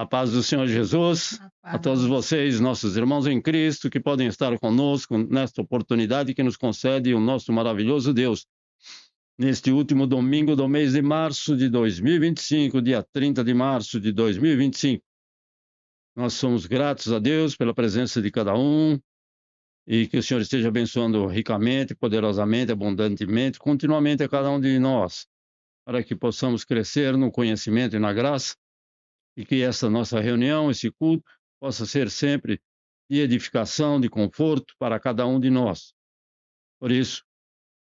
A paz do Senhor Jesus, a todos vocês, nossos irmãos em Cristo, que podem estar conosco nesta oportunidade que nos concede o nosso maravilhoso Deus. Neste último domingo do mês de março de 2025, dia 30 de março de 2025. Nós somos gratos a Deus pela presença de cada um e que o Senhor esteja abençoando ricamente, poderosamente, abundantemente, continuamente a cada um de nós, para que possamos crescer no conhecimento e na graça, e que essa nossa reunião, esse culto, possa ser sempre de edificação, de conforto para cada um de nós. Por isso,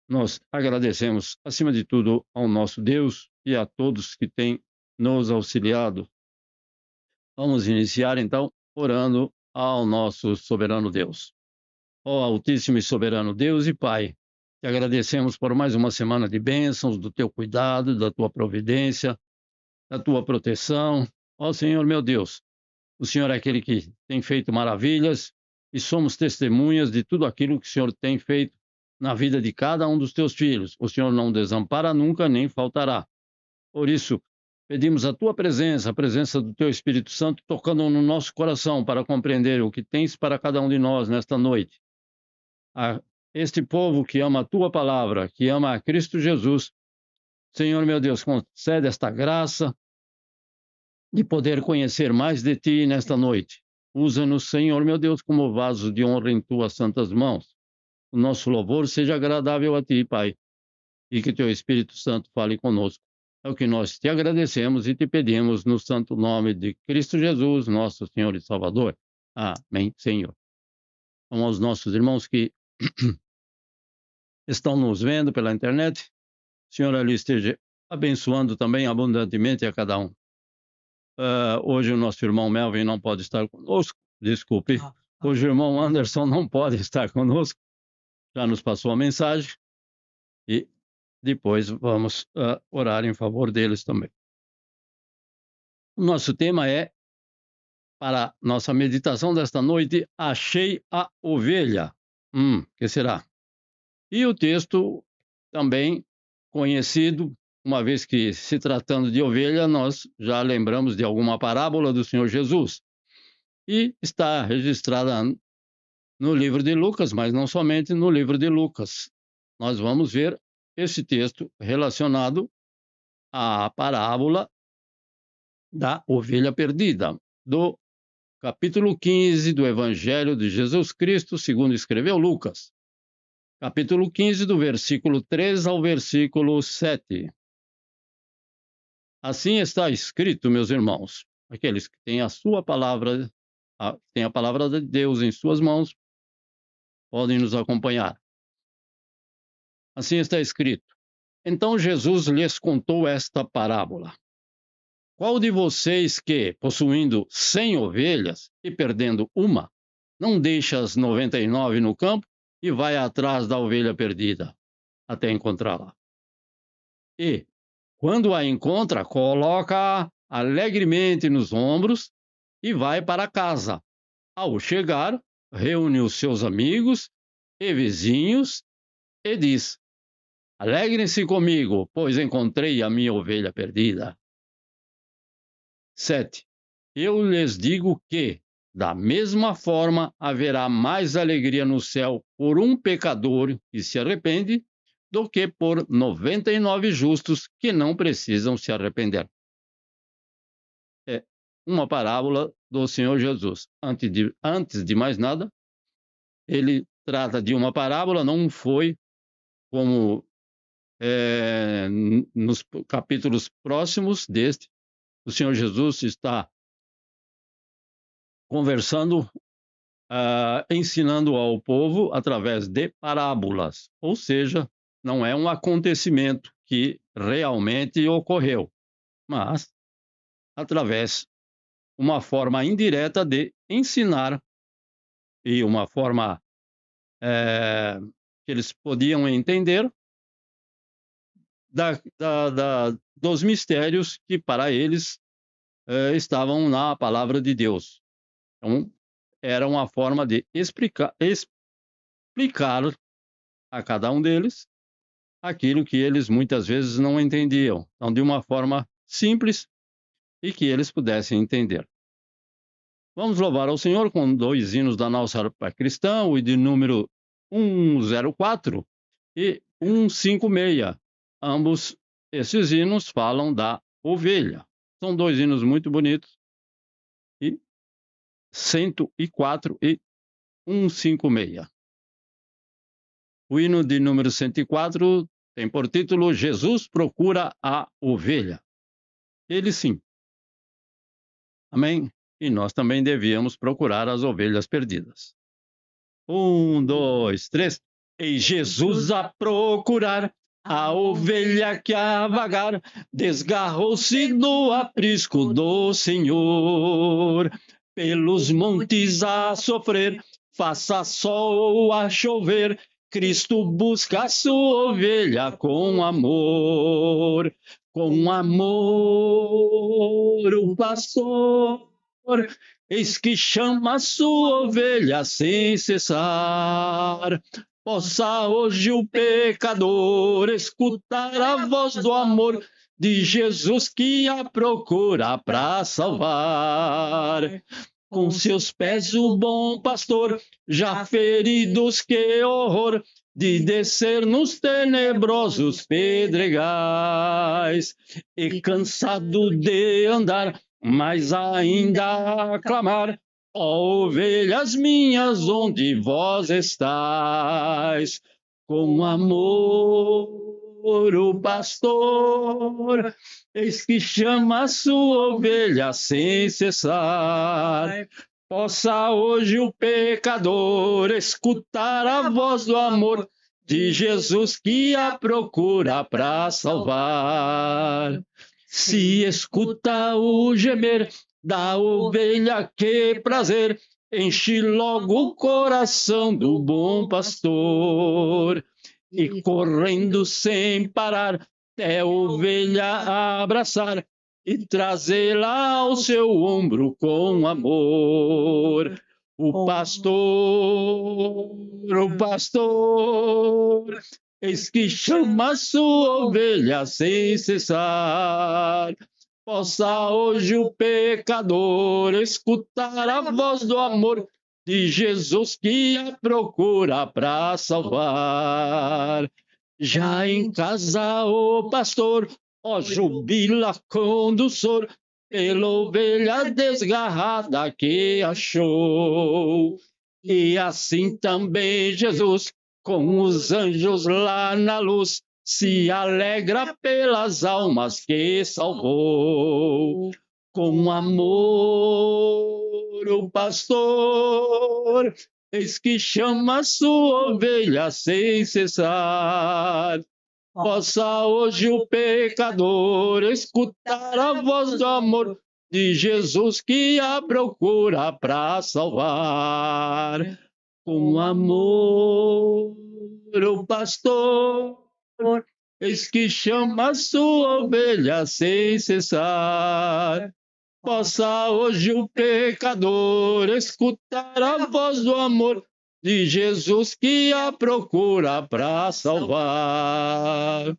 nós agradecemos, acima de tudo, ao nosso Deus e a todos que têm nos auxiliado. Vamos iniciar, então, orando ao nosso soberano Deus. Ó Altíssimo e soberano Deus e Pai, te agradecemos por mais uma semana de bênçãos, do teu cuidado, da tua providência, da tua proteção. Ó Senhor, meu Deus, o Senhor é aquele que tem feito maravilhas e somos testemunhas de tudo aquilo que o Senhor tem feito na vida de cada um dos teus filhos. O Senhor não desampara nunca, nem faltará. Por isso, pedimos a tua presença, a presença do teu Espírito Santo, tocando no nosso coração para compreender o que tens para cada um de nós nesta noite. A este povo que ama a tua palavra, que ama a Cristo Jesus, Senhor, meu Deus, concede esta graça de poder conhecer mais de ti nesta noite. Usa-nos, Senhor, meu Deus, como vaso de honra em tuas santas mãos. O nosso louvor seja agradável a ti, Pai, e que teu Espírito Santo fale conosco. É o que nós te agradecemos e te pedimos no santo nome de Cristo Jesus, nosso Senhor e Salvador. Amém, Senhor. Então, aos nossos irmãos que estão nos vendo pela internet, o Senhor ali esteja abençoando também abundantemente a cada um. Hoje o nosso irmão Melvin não pode estar conosco, desculpe. Hoje o irmão Anderson não pode estar conosco, já nos passou a mensagem e depois vamos orar em favor deles também. O nosso tema é, para nossa meditação desta noite, achei a ovelha. Que será? E o texto também conhecido, uma vez que se tratando de ovelha, nós já lembramos de alguma parábola do Senhor Jesus. E está registrada no livro de Lucas, mas não somente no livro de Lucas. Nós vamos ver esse texto relacionado à parábola da ovelha perdida, do capítulo 15 do Evangelho de Jesus Cristo, segundo escreveu Lucas. Capítulo 15, do versículo 3 ao versículo 7. Assim está escrito, meus irmãos, aqueles que têm a sua palavra, têm a palavra de Deus em suas mãos, podem nos acompanhar. Assim está escrito. Então Jesus lhes contou esta parábola. Qual de vocês que, possuindo 100 ovelhas e perdendo uma, não deixa as 99 no campo e vai atrás da ovelha perdida, até encontrá-la? E, quando a encontra, coloca-a alegremente nos ombros e vai para casa. Ao chegar, reúne os seus amigos e vizinhos e diz: Alegrem-se comigo, pois encontrei a minha ovelha perdida. 7. Eu lhes digo que, da mesma forma, haverá mais alegria no céu por um pecador que se arrepende do que por 99 justos que não precisam se arrepender. É uma parábola do Senhor Jesus. Antes de mais nada, ele trata de uma parábola, não foi como nos capítulos próximos deste, o Senhor Jesus está conversando, ensinando ao povo através de parábolas, ou seja, não é um acontecimento que realmente ocorreu, mas através uma forma indireta de ensinar e uma forma que eles podiam entender dos mistérios que para eles estavam na palavra de Deus. Então, era uma forma de explicar a cada um deles aquilo que eles muitas vezes não entendiam. Então, de uma forma simples e que eles pudessem entender. Vamos louvar ao Senhor com 2 hinos da nossa harpa cristã, o de número 104 e 156. Ambos esses hinos falam da ovelha. São 2 hinos muito bonitos. E 104 e 156. O hino de número 104 tem por título Jesus procura a ovelha. Ele sim. Amém? E nós também devíamos procurar as ovelhas perdidas. 1, 2, 3. E Jesus a procurar a ovelha que a vagar desgarrou-se do aprisco do Senhor. Pelos montes a sofrer, faça sol ou a chover, Cristo busca a sua ovelha com amor. Com amor o pastor, eis que chama a sua ovelha sem cessar. Possa hoje o pecador escutar a voz do amor de Jesus que a procura para salvar. Com seus pés o bom pastor, já feridos, que horror, de descer nos tenebrosos pedregais. E cansado de andar, mas ainda a clamar, ó ovelhas minhas, onde vós estais? Com amor o pastor, eis que chama a sua ovelha sem cessar. Possa hoje o pecador escutar a voz do amor de Jesus que a procura para salvar. Se escuta o gemer da ovelha, que prazer, enche logo o coração do bom pastor. E correndo sem parar, até a ovelha abraçar e trazê-la ao seu ombro com amor. O pastor, eis que chama a sua ovelha sem cessar. Possa hoje o pecador escutar a voz do amor de Jesus que a procura para salvar. Já em casa o pastor, ó, jubila condutor, pela ovelha desgarrada que achou. E assim também Jesus, com os anjos lá na luz, se alegra pelas almas que salvou. Com amor o pastor, eis que chama a sua ovelha sem cessar. Possa hoje o pecador escutar a voz do amor de Jesus que a procura para salvar. Com amor o pastor, eis que chama a sua ovelha sem cessar. Possa hoje o pecador escutar a voz do amor de Jesus que a procura para salvar.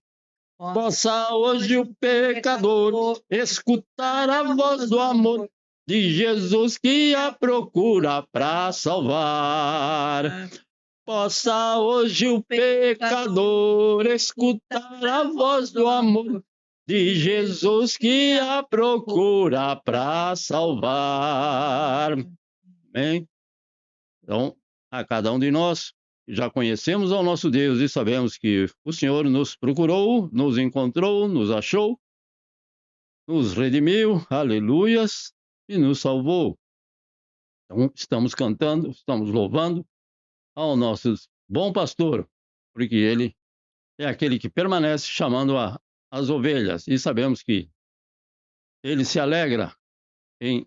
Possa hoje o pecador escutar a voz do amor de Jesus que a procura para salvar. Possa hoje o pecador escutar a voz do amor de Jesus que a procura para salvar. Amém? Então, a cada um de nós, já conhecemos ao nosso Deus e sabemos que o Senhor nos procurou, nos encontrou, nos achou, nos redimiu, aleluias, e nos salvou. Então, estamos cantando, estamos louvando ao nosso bom pastor, porque ele é aquele que permanece chamando as ovelhas, e sabemos que ele se alegra em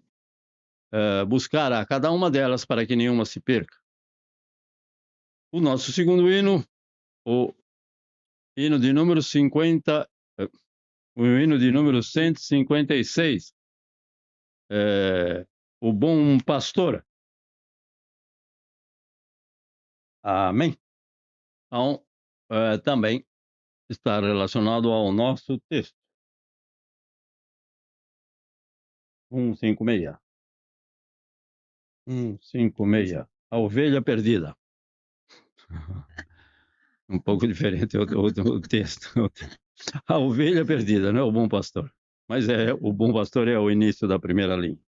buscar a cada uma delas para que nenhuma se perca. O nosso segundo hino, o hino de número 50, o hino de número 156, o bom pastor. Amém? Então, também está relacionado ao nosso texto. 156. 156. A ovelha perdida. Um pouco diferente o texto. A ovelha perdida, não é o bom pastor. Mas o bom pastor é o início da primeira linha.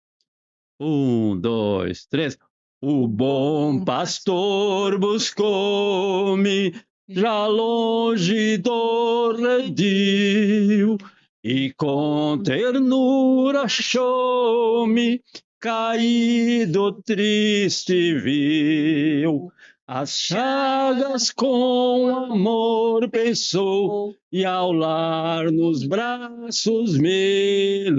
1, 2, 3. O bom pastor buscou-me, já longe do redil, e com ternura achou-me, caído, triste viu. As chagas com amor pensou, e ao lar nos braços me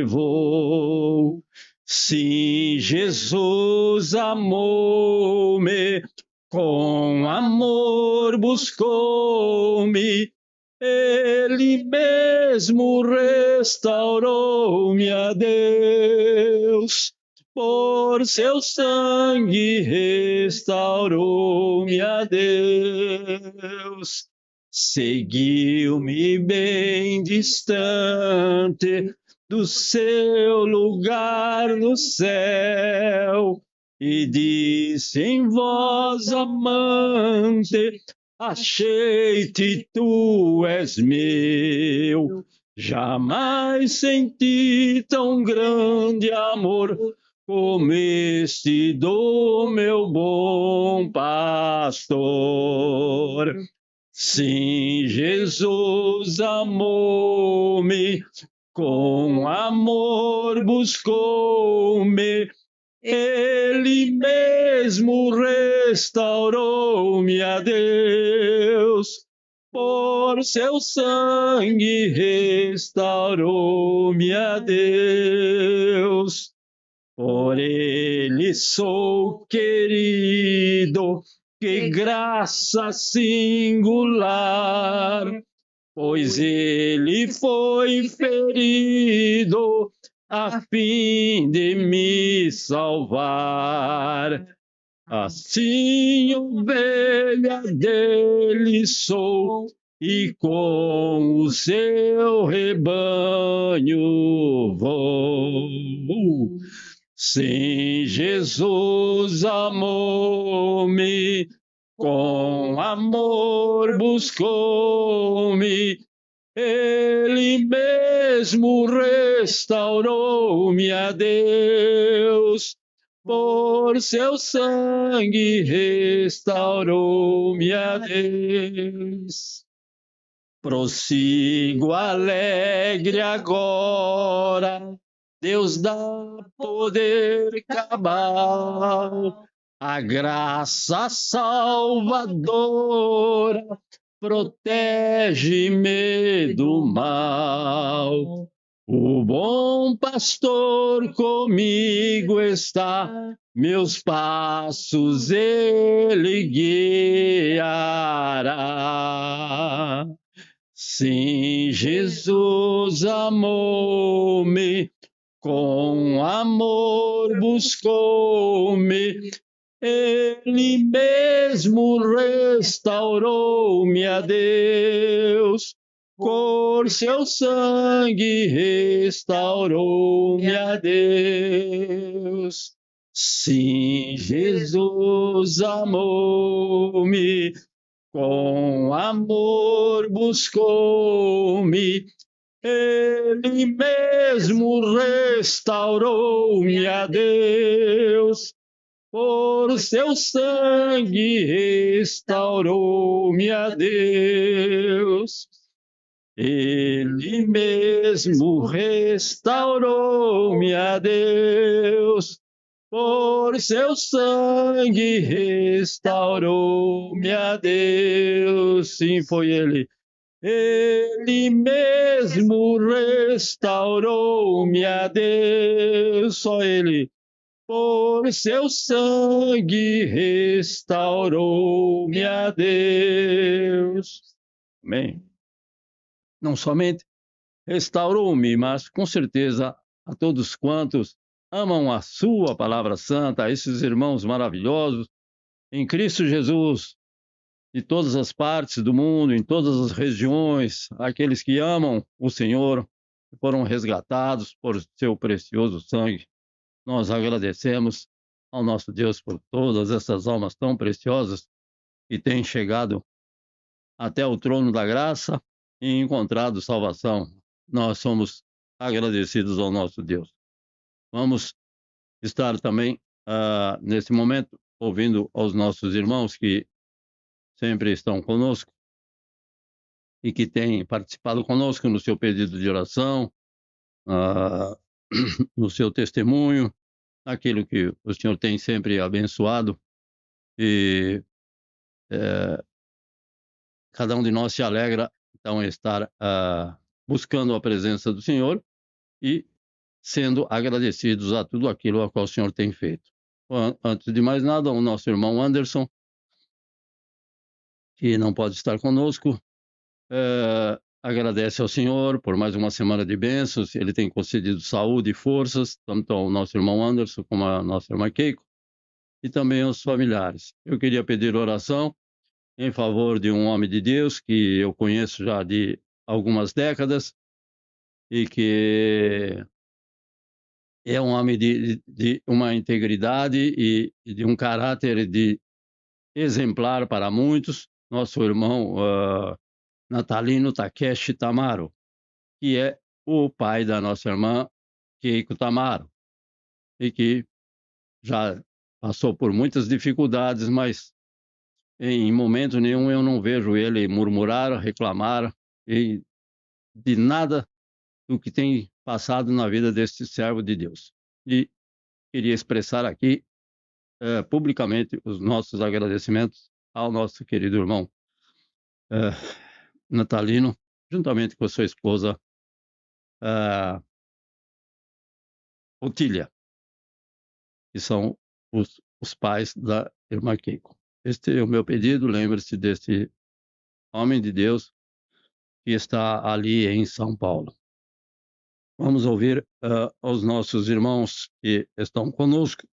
levou. Sim, Jesus amou-me, com amor buscou-me, Ele mesmo restaurou-me a Deus. Por seu sangue restaurou-me a Deus. Seguiu-me bem distante do seu lugar no céu e disse em voz amante: achei-te, tu és meu. Jamais senti tão grande amor como este do meu bom pastor. Sim, Jesus amou-me, com amor buscou-me, Ele mesmo restaurou-me a Deus. Por seu sangue restaurou-me a Deus. Por Ele sou querido, que graça singular, pois Ele foi ferido a fim de me salvar. Assim, ovelha dele sou, e com o seu rebanho vou. Sim, Jesus amou-me, com amor buscou-me, Ele mesmo restaurou-me a Deus. Por seu sangue restaurou-me a Deus. Prossigo alegre agora, Deus dá poder cabal, a graça salvadora protege-me do mal. O bom pastor comigo está, meus passos ele guiará. Sim, Jesus amou-me, com amor buscou-me, Ele mesmo restaurou-me a Deus. Por seu sangue restaurou-me a Deus. Sim, Jesus amou-me, com amor buscou-me, Ele mesmo restaurou-me a Deus. Por seu sangue restaurou-me a Deus. Ele mesmo restaurou-me a Deus. Por seu sangue restaurou-me a Deus. Sim, foi Ele. Ele mesmo restaurou-me a Deus. Só Ele. Por seu sangue restaurou-me a Deus. Amém. Não somente restaurou-me, mas com certeza a todos quantos amam a sua palavra santa, a esses irmãos maravilhosos em Cristo Jesus, de todas as partes do mundo, em todas as regiões, aqueles que amam o Senhor, foram resgatados por seu precioso sangue. Nós agradecemos ao nosso Deus por todas essas almas tão preciosas que têm chegado até o trono da graça e encontrado salvação. Nós somos agradecidos ao nosso Deus. Vamos estar também, nesse momento, ouvindo aos nossos irmãos que sempre estão conosco e que têm participado conosco no seu pedido de oração, ah, no seu testemunho, naquilo que o Senhor tem sempre abençoado. E cada um de nós se alegra, então, estar buscando a presença do Senhor e sendo agradecidos a tudo aquilo a qual o Senhor tem feito. Antes de mais nada, o nosso irmão Anderson, que não pode estar conosco, agradece ao Senhor por mais uma semana de bênçãos. Ele tem concedido saúde e forças, tanto ao nosso irmão Anderson como à nossa irmã Keiko, e também aos familiares. Eu queria pedir oração em favor de um homem de Deus que eu conheço já de algumas décadas e que é um homem de uma integridade e de um caráter exemplar para muitos, nosso irmão Natalino Takeshi Tamaro, que é o pai da nossa irmã Keiko Tamaro, e que já passou por muitas dificuldades, mas em momento nenhum eu não vejo ele murmurar, reclamar e de nada do que tem passado na vida deste servo de Deus. E queria expressar aqui publicamente os nossos agradecimentos ao nosso querido irmão Natalino, juntamente com a sua esposa Otília, que são os pais da irmã Keiko. Este é o meu pedido, lembre-se deste homem de Deus que está ali em São Paulo. Vamos ouvir os nossos irmãos que estão conosco.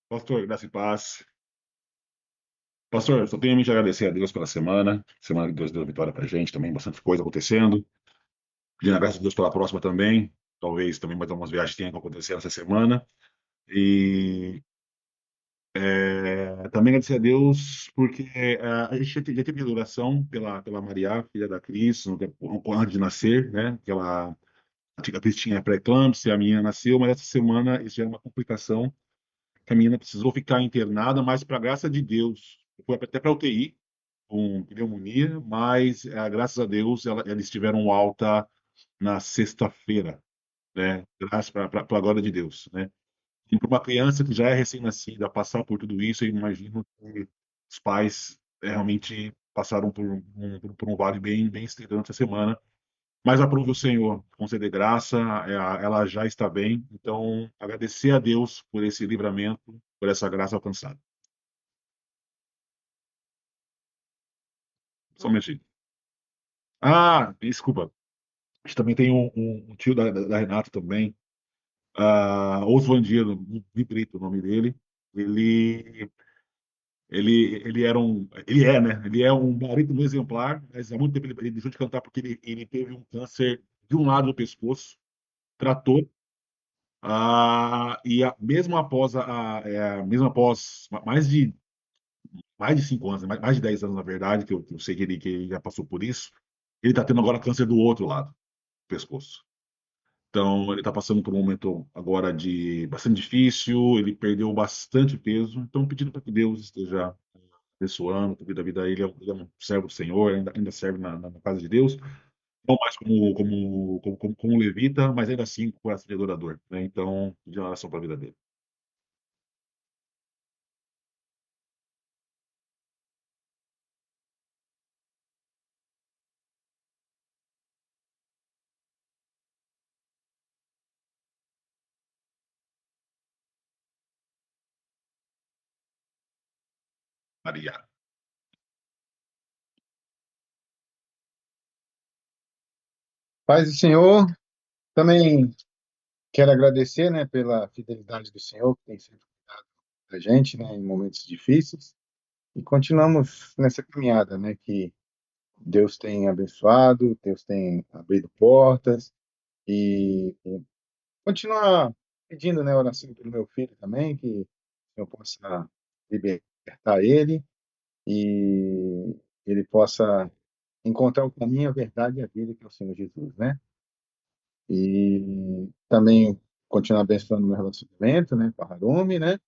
Pastor, graça e paz. Pastor, eu só tenho a me agradecer a Deus pela semana que Deus deu vitória pra gente também, bastante coisa acontecendo. Pedindo a graça de Deus pela próxima também, talvez também mais algumas viagens tenham que acontecer essa semana. E também agradecer a Deus porque a gente já teve oração pela Maria, filha da Cris, antes de nascer, né? Que a Cris tinha pré-eclâmpsia, a menina nasceu, mas essa semana isso já era uma complicação, que a menina precisou ficar internada, mas para graça de Deus, foi até para UTI, com pneumonia, mas graças a Deus eles tiveram alta na sexta-feira, né? Graças para a glória de Deus, né? E para uma criança que já é recém-nascida passar por tudo isso, eu imagino que os pais realmente passaram por um vale bem estreito essa semana. Mas aprove o Senhor conceder graça, ela já está bem. Então, agradecer a Deus por esse livramento, por essa graça alcançada. Só um minutinho. Ah, desculpa. A gente também tem um tio da Renata também, Osvandiano Vibrito, o nome dele. Ele, ele era ele é, né? Ele é um barítono exemplar, mas há muito tempo ele deixou de cantar porque ele teve um câncer de um lado do pescoço, tratou, mesmo após mesmo após mais de 5 anos, né? Mais de 10 anos, na verdade, que eu sei que ele já passou por isso, ele está tendo agora câncer do outro lado do pescoço. Então, ele está passando por um momento agora de bastante difícil, ele perdeu bastante peso, então pedindo para que Deus esteja abençoando, cuide da vida dele, ele é um servo do Senhor, ainda serve na casa de Deus, não mais como levita, mas ainda assim com coração de adorador, né? Então, pedir uma oração para a vida dele. Maria. Paz do Senhor, também quero agradecer, né, pela fidelidade do Senhor, que tem sempre cuidado da gente, né, em momentos difíceis, e continuamos nessa caminhada, né, que Deus tem abençoado, Deus tem abrido portas e continuar pedindo, né, oração pelo meu filho também, que eu possa libertar ele e ele possa encontrar o caminho, a verdade e a vida, que é o Senhor Jesus, né? E também continuar abençoando o meu relacionamento, né, com a Harumi, né?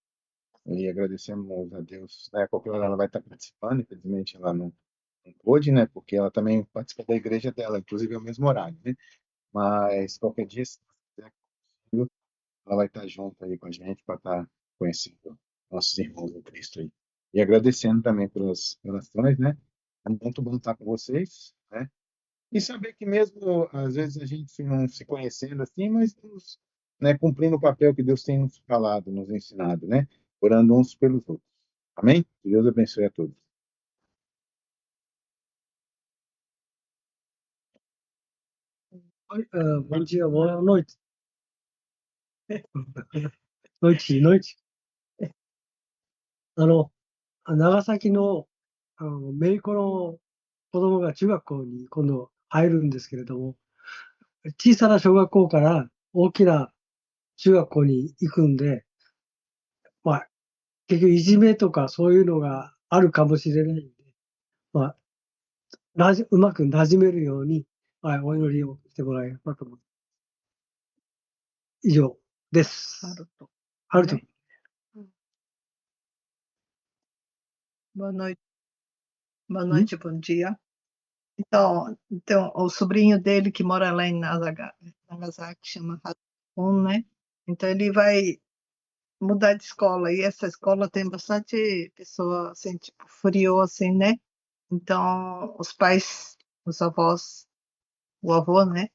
E agradecemos a Deus, né? Qualquer hora ela vai estar participando, infelizmente ela não pôde, né? Porque ela também participa da igreja dela, inclusive é o mesmo horário, né? Mas qualquer dia, se quiser, ela vai estar junto aí com a gente para estar conhecendo nossos irmãos em Cristo aí. E agradecendo também pelas relações, né? É muito bom estar com vocês, né? E saber que mesmo, às vezes, a gente não se conhecendo assim, mas estamos, né, cumprindo o papel que Deus tem nos falado, nos ensinado, né? Orando uns pelos outros. Amém? Que Deus abençoe a todos. Oi, bom dia, boa noite. noite. 長崎の、姪っ子の子供が中学校に今度入るんですけれども、小さな小学校から大きな中学校に行くんで、結局いじめとかそういうのがあるかもしれないんで、うまく馴染めるように、お祈りをしてもらえればと思います。以上です。ハルト。Boa noite. Boa noite, bom dia. Então, o sobrinho dele que mora lá em Nagasaki, chama Hatun, né? Então ele vai mudar de escola e essa escola tem bastante pessoa assim, tipo, frio assim, né? Então, os pais, os avós, o avô, né?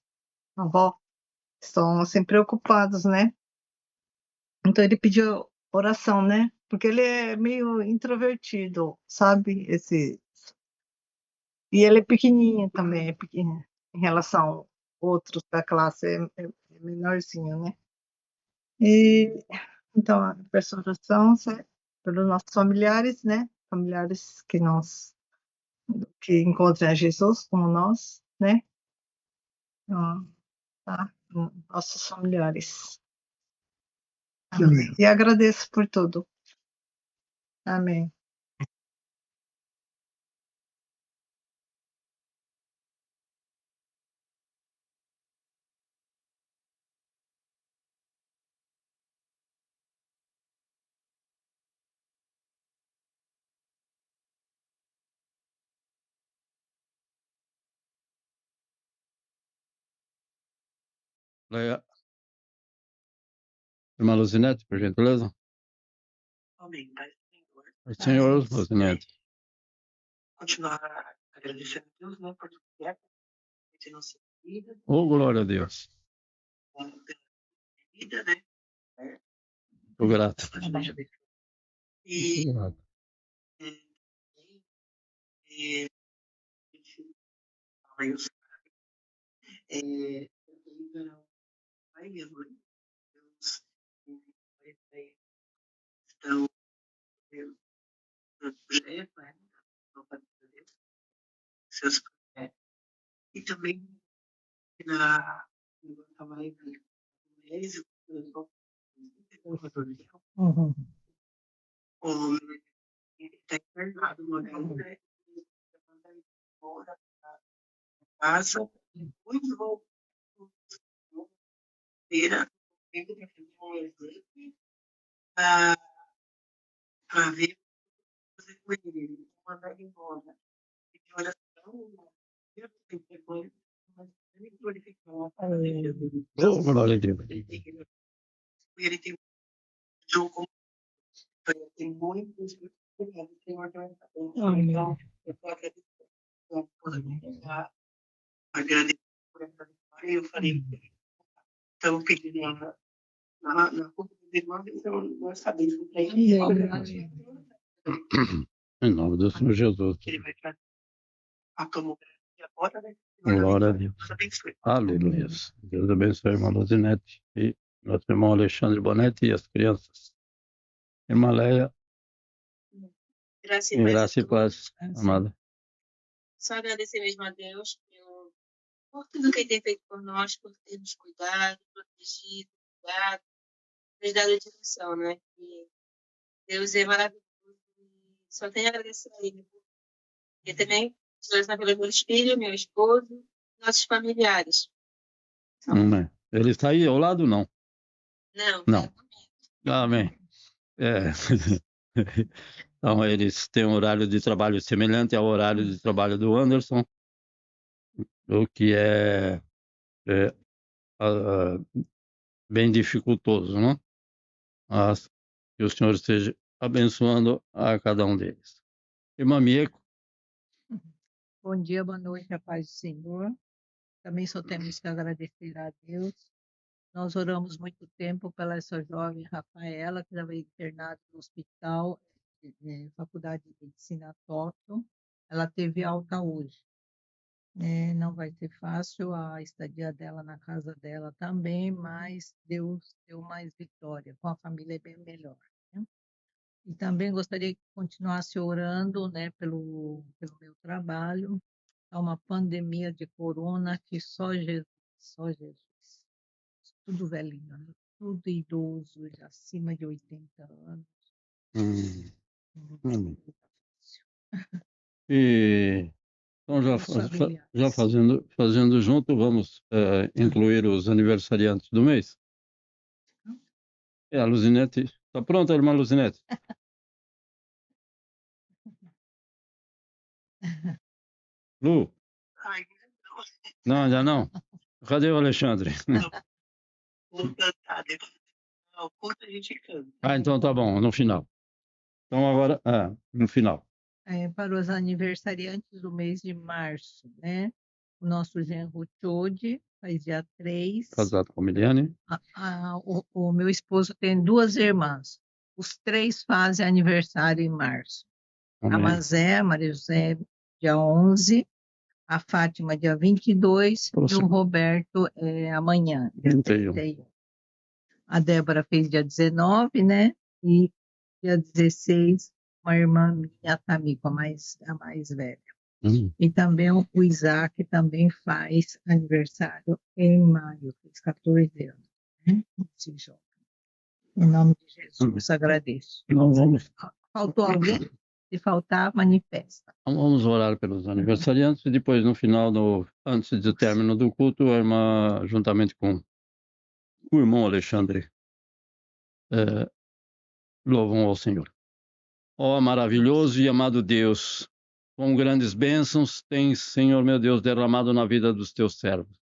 A avó, estão assim preocupados, né? Então ele pediu oração, né? Porque ele é meio introvertido, sabe? E ele é pequenininho também, é pequeno em relação a outros da classe, é menorzinho, né? E então a peço oração pelos nossos familiares, né? Familiares que encontrem a Jesus como nós, né? Tá? Nossos familiares. Amém. E agradeço por tudo. Amém. Leia. Irmã Luzinete, por gentileza. Amém, Pai Senhor. Pai Senhor, Luzinete. Continuar agradecendo a Deus, né, por tudo que é, por nossa vida, Oh, glória a Deus. pela vida, né? Estou grato. E, Muito grato. e a gente fala isso. Pai e mãe, Deus, estão no projeto, né? Seus projetos. E também na trabalho do mês, está internado no hotel, né? Fora da casa, depois vou ter a para ver fazer com ele, mandar ele embora. De oração, eu tenho vergonha, mas ele glorificou. Oh, glória a Deus. Ele tem jogo, tem muitos, tem organização. Então, eu estou agradecendo por essa vitória. Eu falei, estamos pedindo na culpa dos irmãos, então nós sabemos que é Em nome do Senhor Jesus. ele vai fazer a tomografia agora, né? Glória a Deus. Deus abençoe. Aleluia. Deus abençoe a irmã Luzinete e nosso irmão Alexandre Bonetti e as crianças. Irmã Leia, Graça em graça e paz, amada. Só agradecer mesmo a Deus por tudo que Ele tem feito por nós, por ter nos cuidado, protegido, cuidado, nos dado direção, né? E Deus é maravilhoso e só tenho a agradecer a Ele. E também oração pelos meus filhos, meu esposo, nossos familiares. Amém. Ele está aí ao lado, não? Não, Não. Amém. É. Então, eles têm um horário de trabalho semelhante ao horário de trabalho do Anderson, o que é ah, bem dificultoso, não? Mas que o Senhor esteja abençoando a cada um deles. Irmã Mieco, Bom dia, boa noite, a paz do Senhor. Também só temos que agradecer a Deus. Nós oramos muito tempo pela essa jovem Rafaela, que estava internada no hospital, Faculdade de Medicina Tóquio. Ela teve alta hoje. Não vai ser fácil a estadia dela na casa dela também, mas Deus deu mais vitória. Com a família é bem melhor, né? E também gostaria que continuasse orando, né, pelo meu trabalho. Há uma pandemia de corona que só Jesus, só Jesus. Tudo velhinho, né? Tudo idoso, já acima de 80 anos. amém. E então já fazendo junto, vamos incluir os aniversariantes do mês. A Luzinete, está pronta, irmã Luzinete? Lu? Ai, Não, ainda não. Cadê o Alexandre? vou cantar depois. O culto a gente canta. Então tá bom, no final. Então agora, no final. Para os aniversariantes do mês de março, né? O nosso genro Chode faz dia 3. Casado com a Miliane. O meu esposo tem 2 irmãs. Os 3 fazem aniversário em março. Amém. A Mazé, a Maria José, dia 11. A Fátima, dia 22. E o Roberto amanhã, dia 31. A Débora fez dia 19, né? E dia 16, uma irmã minha, a Tamiko, a mais velha. E também o Isaac também faz aniversário em maio, fez 14 anos. Né? Esse jovem. Em nome de Jesus, agradeço. Não vamos. Faltou alguém? Se faltar, manifesta. Vamos orar pelos aniversariantes e depois, no final, antes do término do culto, a irmã, juntamente com o irmão Alexandre, louvam ao Senhor. Ó maravilhoso e amado Deus, com grandes bênçãos tens, Senhor meu Deus, derramado na vida dos teus servos.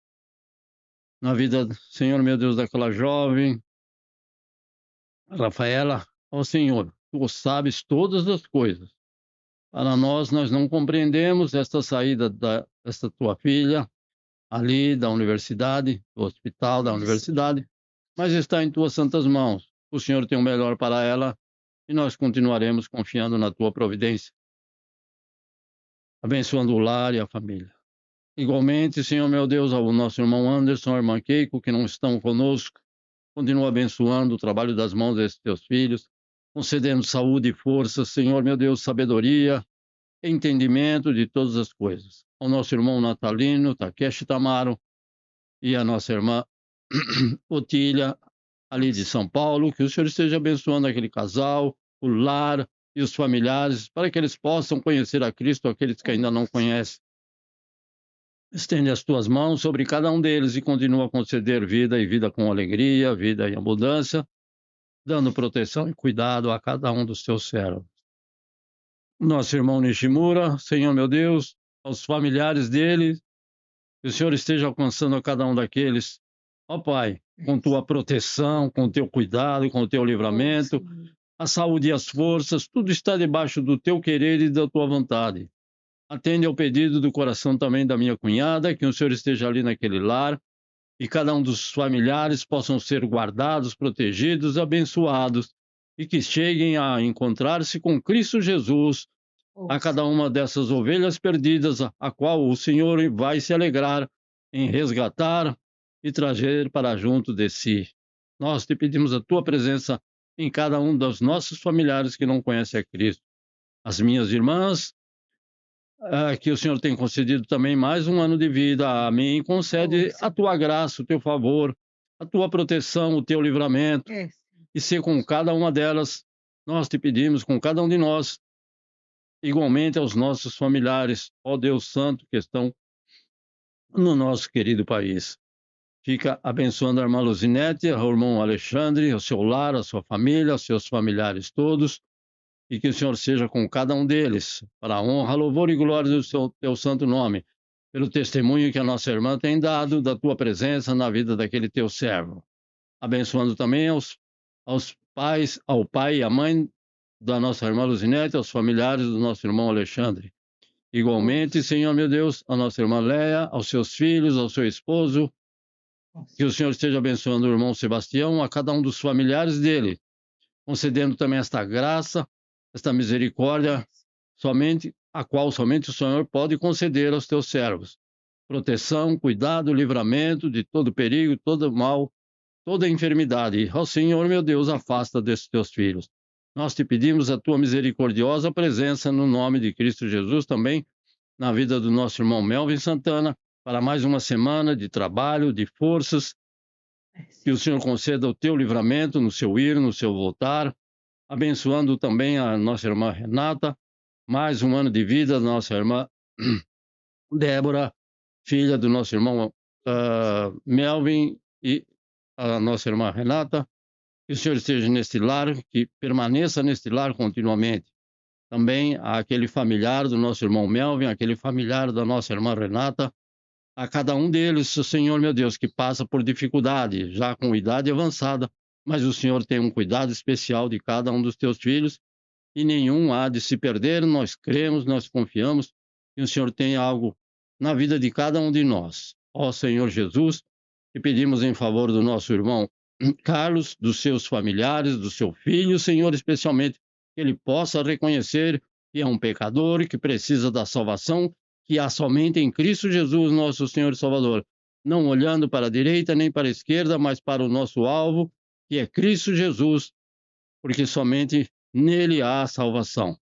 Na vida, Senhor meu Deus, daquela jovem, Rafaela, ó Senhor, tu sabes todas as coisas. Para nós não compreendemos esta saída desta tua filha, ali da universidade, do hospital da universidade, mas está em tuas santas mãos. O Senhor tem o melhor para ela e nós continuaremos confiando na tua providência, abençoando o lar e a família. Igualmente, Senhor meu Deus, ao nosso irmão Anderson, a irmã Keiko, que não estão conosco, continua abençoando o trabalho das mãos desses teus filhos, concedendo saúde e força, Senhor meu Deus, sabedoria, entendimento de todas as coisas. Ao nosso irmão Natalino, Takeshi Tamaro, e a nossa irmã Otília, ali de São Paulo, que o Senhor esteja abençoando aquele casal, o lar e os familiares, para que eles possam conhecer a Cristo, aqueles que ainda não conhecem. Estende as tuas mãos sobre cada um deles e continua a conceder vida e vida com alegria, vida em abundância, dando proteção e cuidado a cada um dos teus servos. Nosso irmão Nishimura, Senhor meu Deus, aos familiares dele, que o Senhor esteja alcançando a cada um daqueles, ó Pai, com tua proteção, com teu cuidado, com teu livramento, a saúde e as forças, tudo está debaixo do teu querer e da tua vontade. Atende ao pedido do coração também da minha cunhada, que o Senhor esteja ali naquele lar, e cada um dos familiares possam ser guardados, protegidos, abençoados, e que cheguem a encontrar-se com Cristo Jesus, a cada uma dessas ovelhas perdidas, a qual o Senhor vai se alegrar em resgatar e trazer para junto de si. Nós te pedimos a tua presença em cada um dos nossos familiares que não conhecem a Cristo. As minhas irmãs, que o Senhor tem concedido também mais um ano de vida a mim. Concede a tua graça, o teu favor, a tua proteção, o teu livramento, e ser com cada uma delas. Nós te pedimos, com cada um de nós, igualmente aos nossos familiares, ó Deus Santo, que estão no nosso querido país. Fica abençoando a irmã Luzinete, o irmão Alexandre, o seu lar, a sua família, os seus familiares todos, e que o Senhor seja com cada um deles, para a honra, louvor e glória do teu santo nome, pelo testemunho que a nossa irmã tem dado da tua presença na vida daquele teu servo. Abençoando também aos pais, ao pai e à mãe da nossa irmã Luzinete, aos familiares do nosso irmão Alexandre. Igualmente, Senhor meu Deus, a nossa irmã Leia, aos seus filhos, ao seu esposo, que o Senhor esteja abençoando o irmão Sebastião, a cada um dos familiares dele, concedendo também esta graça, esta misericórdia, a qual somente o Senhor pode conceder aos teus servos. Proteção, cuidado, livramento de todo perigo, todo mal, toda enfermidade. Ó Senhor, meu Deus, afasta desses teus filhos. Nós te pedimos a tua misericordiosa presença no nome de Cristo Jesus também, na vida do nosso irmão Melvin Santana, para mais uma semana de trabalho, de forças, que o Senhor conceda o teu livramento no seu ir, no seu voltar, abençoando também a nossa irmã Renata, mais um ano de vida da nossa irmã Débora, filha do nosso irmão Melvin e a nossa irmã Renata, que o Senhor esteja neste lar, que permaneça neste lar continuamente. Também aquele familiar do nosso irmão Melvin, aquele familiar da nossa irmã Renata, a cada um deles, Senhor meu Deus, que passa por dificuldade, já com idade avançada, mas o Senhor tem um cuidado especial de cada um dos teus filhos e nenhum há de se perder. Nós cremos, nós confiamos que o Senhor tem algo na vida de cada um de nós. Ó Senhor Jesus, te pedimos em favor do nosso irmão Carlos, dos seus familiares, do seu filho, Senhor, especialmente, que ele possa reconhecer que é um pecador e que precisa da salvação que há somente em Cristo Jesus, nosso Senhor e Salvador, não olhando para a direita nem para a esquerda, mas para o nosso alvo, que é Cristo Jesus, porque somente nele há salvação.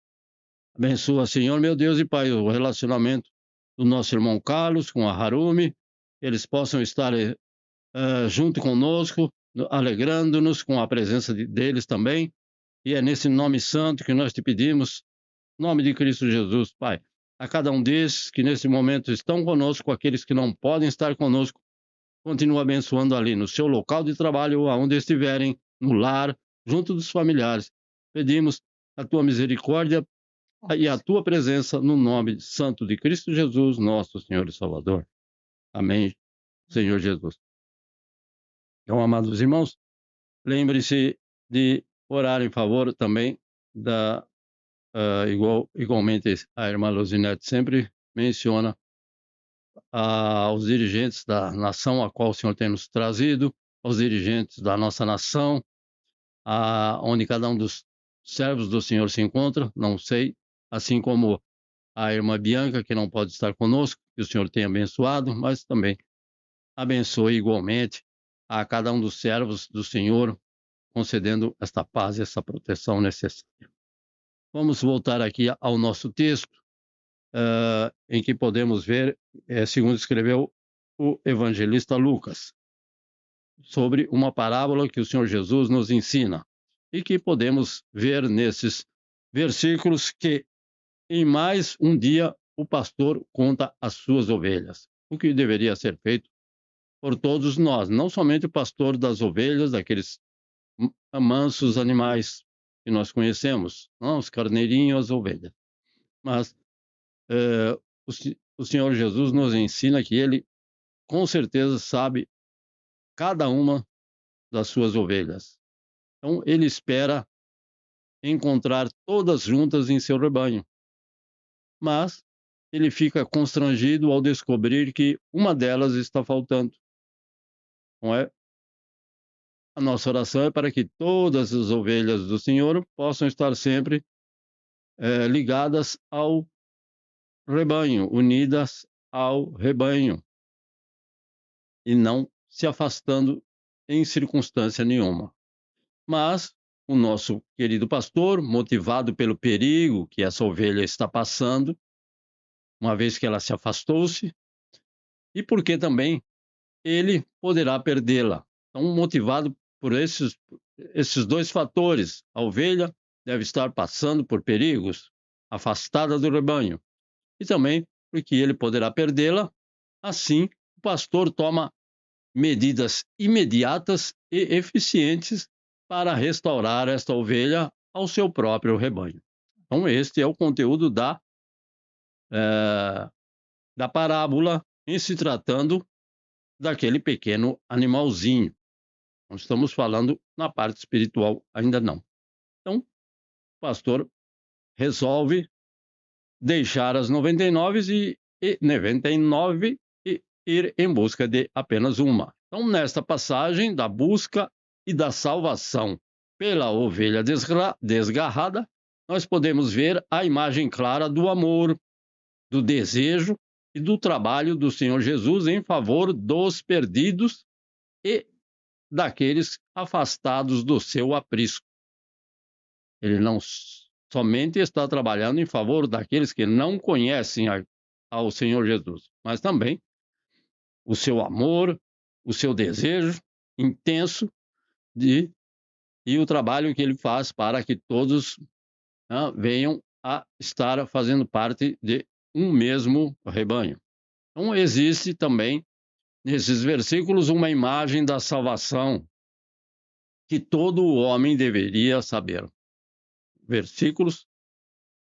Abençoa, Senhor, meu Deus e Pai, o relacionamento do nosso irmão Carlos com a Harumi, que eles possam estar junto conosco, alegrando-nos com a presença deles também, e é nesse nome santo que nós te pedimos, nome de Cristo Jesus, Pai, a cada um desses que nesse momento estão conosco, aqueles que não podem estar conosco, continua abençoando ali no seu local de trabalho ou aonde estiverem, no lar, junto dos familiares. Pedimos a tua misericórdia e a tua presença no nome santo de Cristo Jesus, nosso Senhor e Salvador. Amém, Senhor Jesus. Então, amados irmãos, lembre-se de orar em favor também da igualmente a irmã Luzinete sempre menciona aos dirigentes da nação a qual o Senhor tem nos trazido, aos dirigentes da nossa nação, onde cada um dos servos do Senhor se encontra, não sei, assim como a irmã Bianca, que não pode estar conosco, que o Senhor tenha abençoado, mas também abençoe igualmente a cada um dos servos do Senhor, concedendo esta paz e essa proteção necessária. Vamos voltar aqui ao nosso texto, em que podemos ver, segundo escreveu o evangelista Lucas, sobre uma parábola que o Senhor Jesus nos ensina, e que podemos ver nesses versículos que em mais um dia o pastor conta as suas ovelhas, o que deveria ser feito por todos nós, não somente o pastor das ovelhas, daqueles mansos animais que nós conhecemos, não, os carneirinhos, as ovelhas. Mas o Senhor Jesus nos ensina que Ele, com certeza, sabe cada uma das suas ovelhas. Então, Ele espera encontrar todas juntas em seu rebanho. Mas Ele fica constrangido ao descobrir que uma delas está faltando. Não é? A nossa oração é para que todas as ovelhas do Senhor possam estar sempre ligadas ao rebanho, unidas ao rebanho, e não se afastando em circunstância nenhuma. Mas o nosso querido pastor, motivado pelo perigo que essa ovelha está passando, uma vez que ela se afastou-se, e porque também ele poderá perdê-la. Então, motivado por esses dois fatores, a ovelha deve estar passando por perigos, afastada do rebanho, e também porque ele poderá perdê-la. Assim, o pastor toma medidas imediatas e eficientes para restaurar esta ovelha ao seu próprio rebanho. Então, este é o conteúdo da parábola em se tratando daquele pequeno animalzinho. Não estamos falando na parte espiritual, ainda não. Então, o pastor resolve deixar as 99 e ir em busca de apenas uma. Então, nesta passagem da busca e da salvação pela ovelha desgarrada, nós podemos ver a imagem clara do amor, do desejo e do trabalho do Senhor Jesus em favor dos perdidos e daqueles afastados do seu aprisco. Ele não somente está trabalhando em favor daqueles que não conhecem ao Senhor Jesus, mas também o seu amor, o seu desejo intenso e o trabalho que ele faz para que todos venham a estar fazendo parte de um mesmo rebanho. Então, existe também, nesses versículos, uma imagem da salvação que todo homem deveria saber. Versículos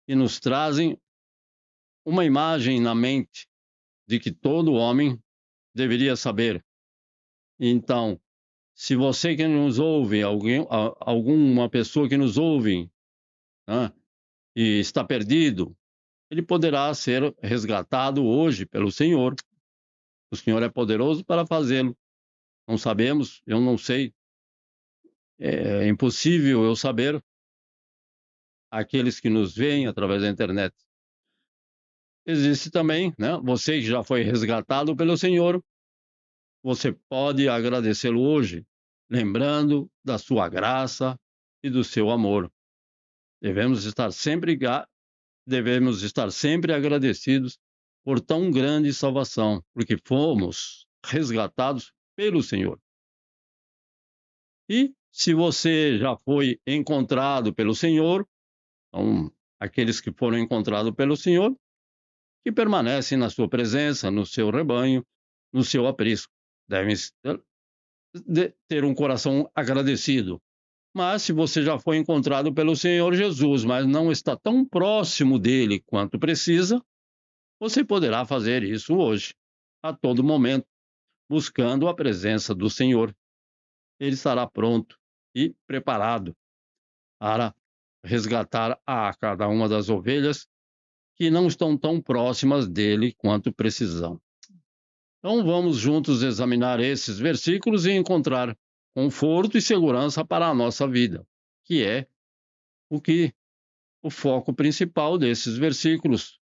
que nos trazem uma imagem na mente de que todo homem deveria saber. Então, se você que nos ouve, alguma pessoa que nos ouve, e está perdido, ele poderá ser resgatado hoje pelo Senhor. O Senhor é poderoso para fazê-lo. Não sabemos, eu não sei, é impossível eu saber. Aqueles que nos veem através da internet. Existe também, você que já foi resgatado pelo Senhor, você pode agradecê-lo hoje, lembrando da sua graça e do seu amor. Devemos estar sempre agradecidos por tão grande salvação, porque fomos resgatados pelo Senhor. E se você já foi encontrado pelo Senhor, então, aqueles que foram encontrados pelo Senhor, que permanecem na sua presença, no seu rebanho, no seu aprisco, devem ter um coração agradecido. Mas se você já foi encontrado pelo Senhor Jesus, mas não está tão próximo dele quanto precisa, você poderá fazer isso hoje, a todo momento, buscando a presença do Senhor. Ele estará pronto e preparado para resgatar a cada uma das ovelhas que não estão tão próximas dele quanto precisam. Então vamos juntos examinar esses versículos e encontrar conforto e segurança para a nossa vida, que é o foco principal desses versículos,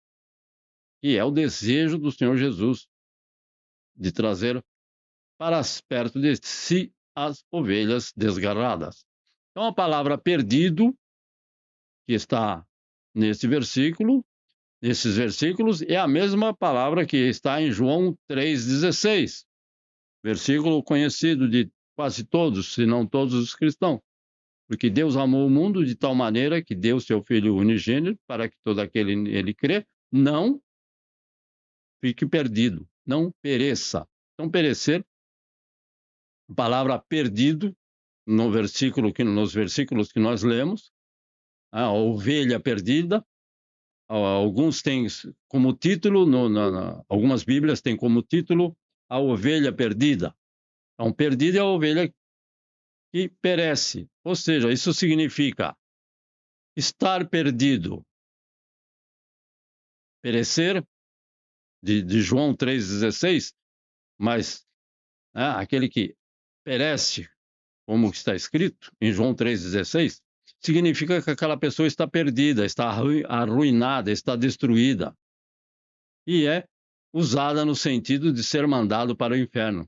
que é o desejo do Senhor Jesus de trazer para perto de si as ovelhas desgarradas. Então a palavra perdido, que está nesses versículos, é a mesma palavra que está em João 3,16, versículo conhecido de quase todos, se não todos os cristãos. Porque Deus amou o mundo de tal maneira que deu seu Filho unigênito para que todo aquele nele crê não fique perdido, não pereça. Então, perecer, a palavra perdido, nos versículos que nós lemos, a ovelha perdida. Alguns têm como título, algumas Bíblias têm como título a ovelha perdida. Então, perdida é a ovelha que perece. Ou seja, isso significa estar perdido. Perecer, de João 3,16, mas aquele que perece, como está escrito em João 3,16, significa que aquela pessoa está perdida, está arruinada, está destruída. E é usada no sentido de ser mandado para o inferno.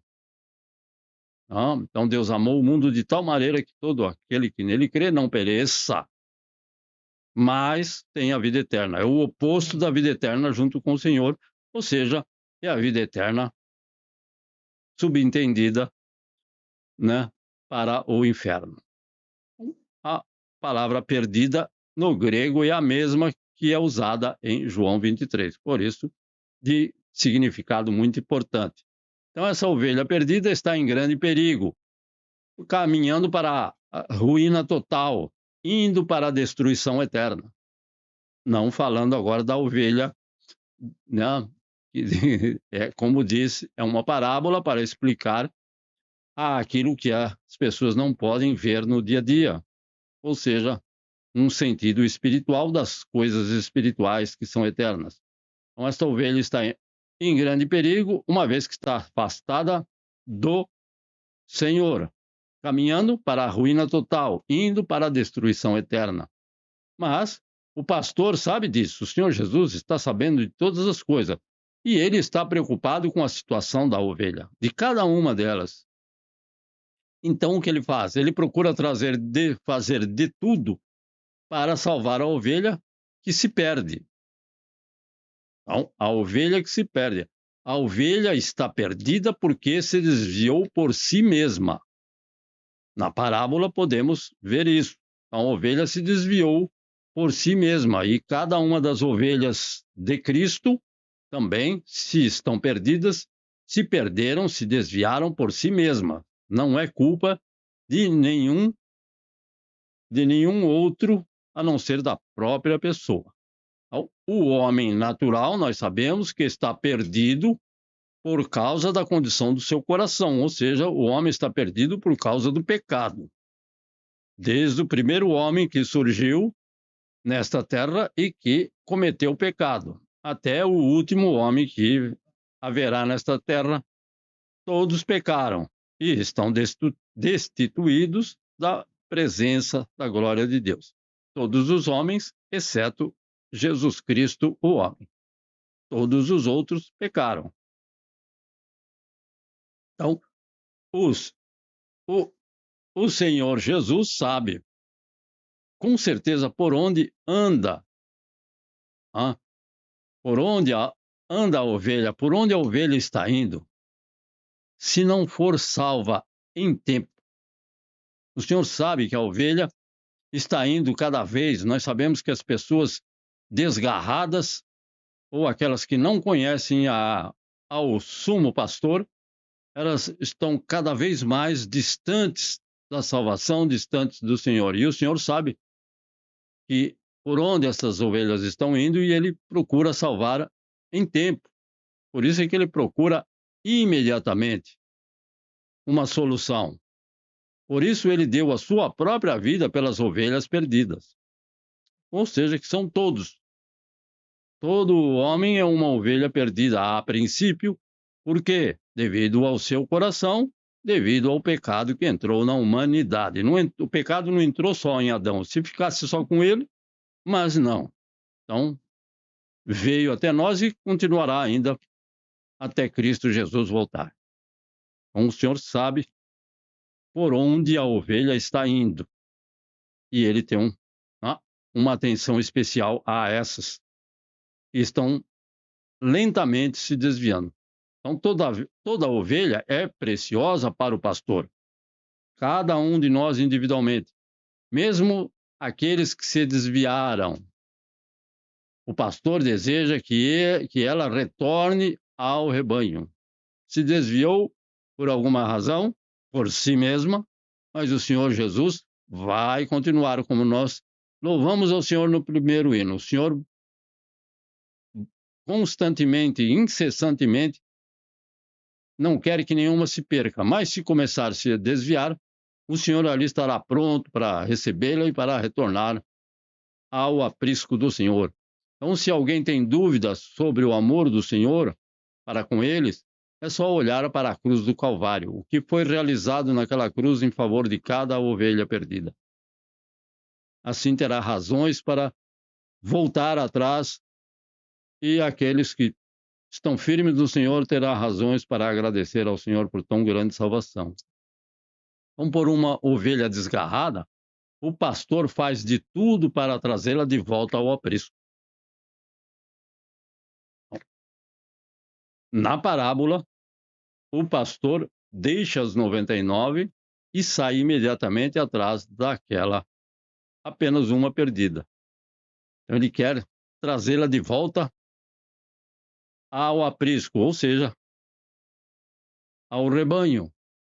Então Deus amou o mundo de tal maneira que todo aquele que nele crê não pereça, mas tem a vida eterna. É o oposto da vida eterna junto com o Senhor, ou seja, é a vida eterna subentendida, né, para o inferno. A palavra perdida no grego é a mesma que é usada em João 23, por isso, de significado muito importante. Então, essa ovelha perdida está em grande perigo, caminhando para a ruína total, indo para a destruição eterna. Não falando agora da ovelha, né? Como disse, é uma parábola para explicar aquilo que as pessoas não podem ver no dia a dia, ou seja, um sentido espiritual das coisas espirituais que são eternas. Então, esta ovelha está em grande perigo, uma vez que está afastada do Senhor, caminhando para a ruína total, indo para a destruição eterna. Mas o pastor sabe disso, o Senhor Jesus está sabendo de todas as coisas, e ele está preocupado com a situação da ovelha, de cada uma delas. Então, o que ele faz? Ele procura fazer de tudo para salvar a ovelha que se perde. Então, a ovelha que se perde. A ovelha está perdida porque se desviou por si mesma. Na parábola podemos ver isso. A ovelha se desviou por si mesma e cada uma das ovelhas de Cristo também, se estão perdidas, se perderam, se desviaram por si mesma. Não é culpa de nenhum outro a não ser da própria pessoa. O homem natural, nós sabemos que está perdido por causa da condição do seu coração, ou seja, o homem está perdido por causa do pecado. Desde o primeiro homem que surgiu nesta terra e que cometeu o pecado, até o último homem que haverá nesta terra, todos pecaram e estão destituídos da presença da glória de Deus. Todos os homens, exceto Jesus Cristo, o homem. Todos os outros pecaram. Então, o Senhor Jesus sabe, com certeza, por onde anda, por onde anda a ovelha, por onde a ovelha está indo, se não for salva em tempo. O Senhor sabe que a ovelha está indo cada vez, nós sabemos que as pessoas desgarradas, ou aquelas que não conhecem ao sumo pastor, elas estão cada vez mais distantes da salvação, distantes do Senhor. E o Senhor sabe que por onde essas ovelhas estão indo e ele procura salvar em tempo. Por isso é que ele procura imediatamente uma solução. Por isso ele deu a sua própria vida pelas ovelhas perdidas. Ou seja, que são todos. Todo homem é uma ovelha perdida a princípio, porque devido ao seu coração, devido ao pecado que entrou na humanidade. O pecado não entrou só em Adão. Se ficasse só com ele, mas não. Então, veio até nós e continuará ainda até Cristo Jesus voltar. Então, o Senhor sabe por onde a ovelha está indo. E ele tem uma atenção especial a essas que estão lentamente se desviando. Então, toda ovelha é preciosa para o pastor. Cada um de nós individualmente. Mesmo aqueles que se desviaram. O pastor deseja que ela retorne ao rebanho. Se desviou por alguma razão, por si mesma, mas o Senhor Jesus vai continuar, como nós louvamos ao Senhor no primeiro hino. O Senhor constantemente, incessantemente, não quer que nenhuma se perca, mas se começar a se desviar, o Senhor ali estará pronto para recebê-la e para retornar ao aprisco do Senhor. Então, se alguém tem dúvidas sobre o amor do Senhor para com eles, é só olhar para a cruz do Calvário, o que foi realizado naquela cruz em favor de cada ovelha perdida. Assim terá razões para voltar atrás e aqueles que estão firmes no Senhor terá razões para agradecer ao Senhor por tão grande salvação. Então, por uma ovelha desgarrada, o pastor faz de tudo para trazê-la de volta ao aprisco. Na parábola, o pastor deixa as 99 e sai imediatamente atrás daquela apenas uma perdida. Então, ele quer trazê-la de volta ao aprisco, ou seja, ao rebanho.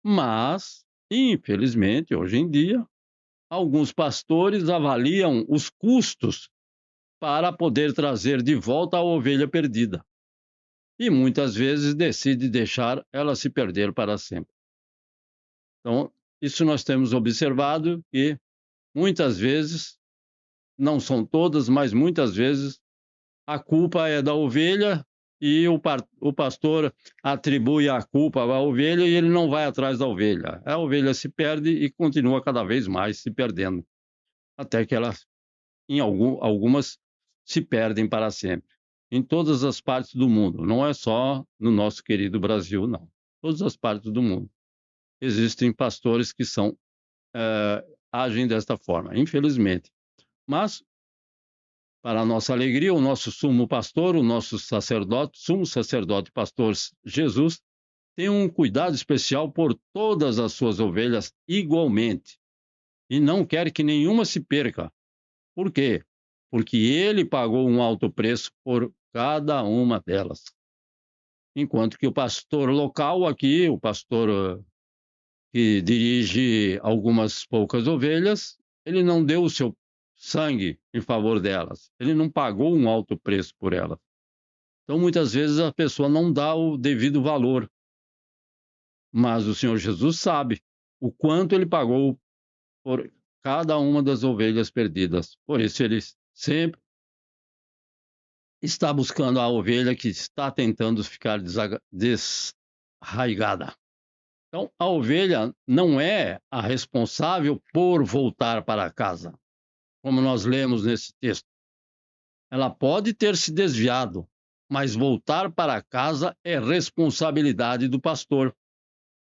Mas, infelizmente, hoje em dia, alguns pastores avaliam os custos para poder trazer de volta a ovelha perdida. E muitas vezes decide deixar ela se perder para sempre. Então, isso nós temos observado que muitas vezes, não são todas, mas muitas vezes, a culpa é da ovelha e o pastor atribui a culpa à ovelha e ele não vai atrás da ovelha. A ovelha se perde e continua cada vez mais se perdendo, até que elas, algumas, se perdem para sempre. Em todas as partes do mundo, não é só no nosso querido Brasil, não. Todas as partes do mundo. Existem pastores que agem desta forma, infelizmente. Mas, para a nossa alegria, o nosso sumo pastor, o nosso sacerdote, sumo sacerdote pastor Jesus, tem um cuidado especial por todas as suas ovelhas igualmente. E não quer que nenhuma se perca. Por quê? Porque ele pagou um alto preço por cada uma delas. Enquanto que o pastor local aqui, o pastor que dirige algumas poucas ovelhas, ele não deu o seu sangue em favor delas. Ele não pagou um alto preço por elas. Então, muitas vezes, a pessoa não dá o devido valor. Mas o Senhor Jesus sabe o quanto ele pagou por cada uma das ovelhas perdidas. Por isso, ele sempre está buscando a ovelha que está tentando ficar desarraigada. Então, a ovelha não é a responsável por voltar para casa, como nós lemos nesse texto. Ela pode ter se desviado, mas voltar para casa é responsabilidade do pastor.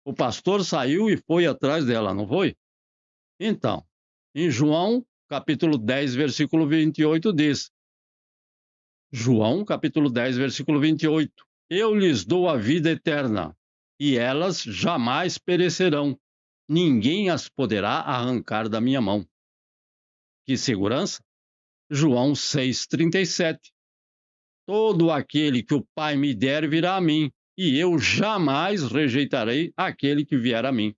O pastor saiu e foi atrás dela, não foi? Então, em João, capítulo 10, versículo 28, diz: João, capítulo 10, versículo 28. Eu lhes dou a vida eterna, e elas jamais perecerão. Ninguém as poderá arrancar da minha mão. Que segurança? João 6,37. Todo aquele que o Pai me der virá a mim, e eu jamais rejeitarei aquele que vier a mim.